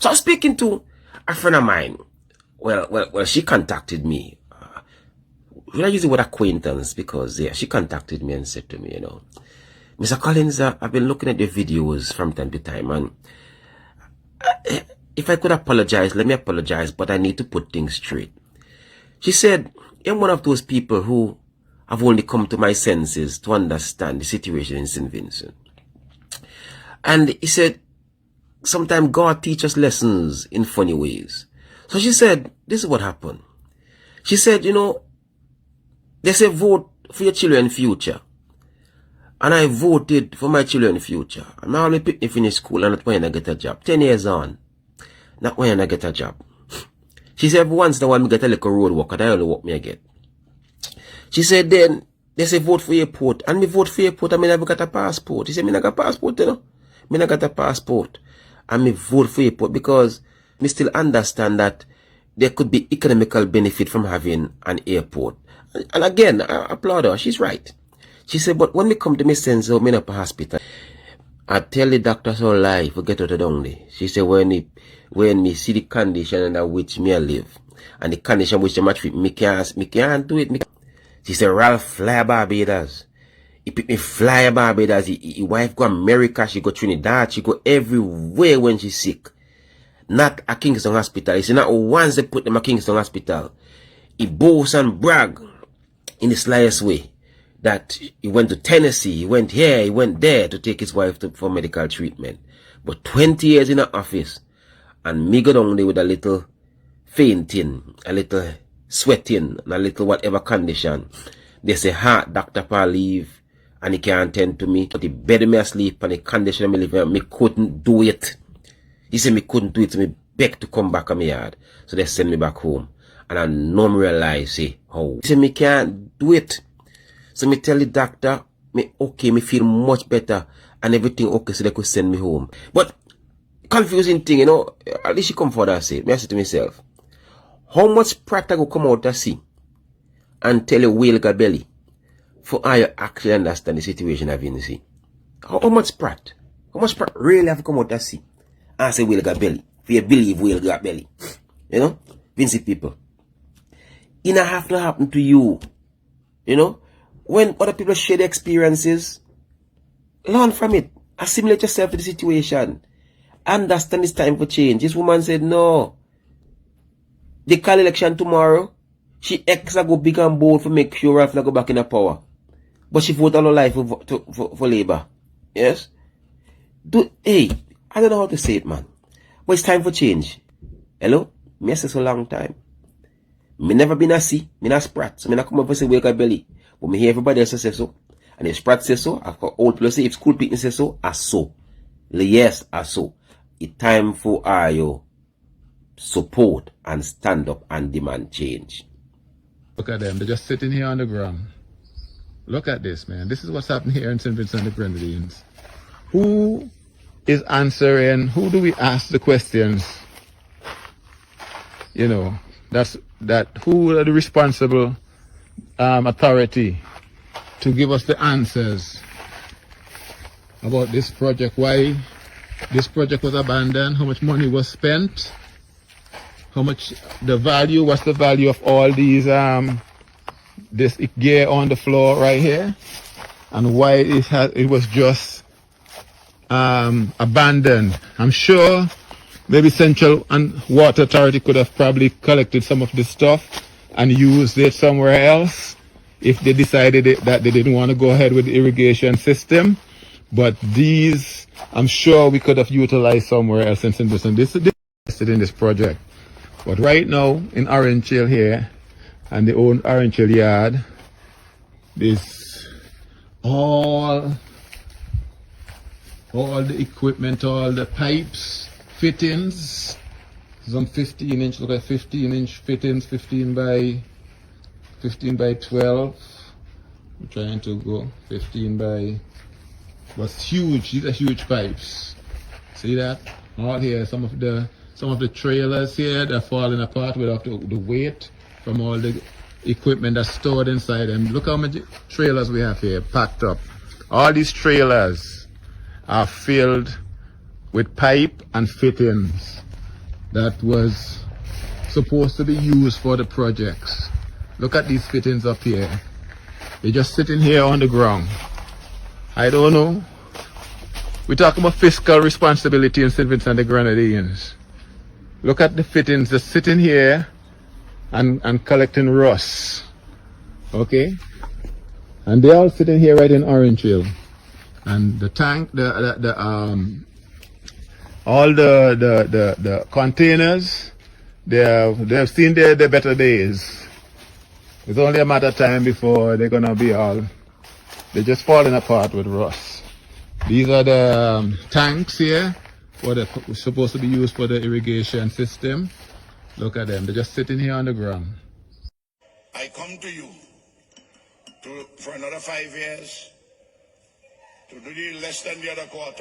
So I was speaking to a friend of mine. Well, she contacted me. I use the word acquaintance because, yeah, she contacted me and said to me, Mr. Collins, I've been looking at your videos from time to time, and if I could apologize, let me apologize, but I need to put things straight. She said, I'm one of those people who have only come to my senses to understand the situation in St. Vincent. And he said, sometimes God teaches lessons in funny ways. So she said, this is what happened. She said, they say vote for your children's future. And I voted for my children's future. And now I pick me finish school and not when I get a job. 10 years on. Not when I get a job. She said, once in a while I get a little road work, and I only work me again. She said, then, they say vote for airport. And me vote for airport, and me never got a passport. She said, me never got a passport, Me never got a passport. And me vote for airport because me still understand that there could be economical benefit from having an airport. And again, I applaud her. She's right. She said, but when me come to me sense of me up a hospital, I tell the doctor so lie, forget what I done there. She said, when me see the condition under which me I live, and the condition which the match fit, me can't do it. She said, Ralph fly Barbados. He pick me fly Barbados. His wife go America, she go Trinidad, she go everywhere when she's sick. Not a Kingston hospital. He said, not once they put them at Kingston hospital. He boasts and brag in the slightest way that he went to Tennessee, he went here, he went there to take his wife for medical treatment. But 20 years in the office, and me go down there with a little fainting, a little sweating, and a little whatever condition. They say, Dr. Paul leave, and he can't attend to me. But he bed me asleep, and the condition me live, me couldn't do it. He said me couldn't do it, so me beg to come back on my yard. So they send me back home. And I know me realize, say, how? He said me can't do it. So me tell the doctor, me me feel much better, and everything okay, so they could send me home. But confusing thing, at least she come forward and say, I say to myself, how much practice will come out to see and tell you whale got belly for I actually understand the situation I've been see? How much practice? How much practice really have to come out to see and say whale got belly? For you believe whale got belly. Vincent people. It not have to happen to you. When other people share their experiences, learn from it. Assimilate yourself to the situation. Understand it's time for change. This woman said, no. They call election tomorrow. She extra go big and bold for make sure Ralph not go back in the power. But she vote all her life for Labour. Yes? I don't know how to say it, man. But it's time for change. Hello? Me say so long time. Me never been a see. Me not sprat. So me not come up and say wake up belly. But me hear everybody else say so. And if sprat say so, I've got old people say if school people say so, I so. Yes, I so. It's time for you support and stand up and demand change. Look at them. They're just sitting here on the ground. Look at this, man. This is what's happening here in St. Vincent and the Grenadines. Who is answering? Who do we ask the questions? Who are the responsible authority to give us the answers about this project, why this project was abandoned, how much money was spent, how much what's the value of all these this gear on the floor right here, and why it was just abandoned. I'm sure maybe Central and Water Authority could have probably collected some of this stuff and used it somewhere else if they decided that they didn't want to go ahead with the irrigation system. But these, I'm sure we could have utilized somewhere else in St. Vincent. This is invested in this project. But right now, in Orange Hill here, and the old Orange Hill yard, this all the equipment, all the pipes, fittings, some 15-inch, look at 15-inch fittings, 15 by 12. I'm trying to go 15 by, was huge. These are huge pipes. See that? All here, some of the trailers here, they're falling apart without the weight from all the equipment that's stored inside them. Look how many trailers we have here packed up. All these trailers are filled with pipe and fittings. that was supposed to be used for the projects. Look at these fittings up here. They're just sitting here on the ground. I don't know. We talk about fiscal responsibility in St. Vincent and the Grenadines. Look at the fittings just sitting here and collecting rust. Okay? And they're all sitting here right in Orange Hill. And the tank, all the containers, they've seen their better days. It's only a matter of time before they're gonna be they're just falling apart with rust. These are the tanks here, what are supposed to be used for the irrigation system. Look at them, they're just sitting here on the ground. I come to you for another 5 years to do the less than the other quarter.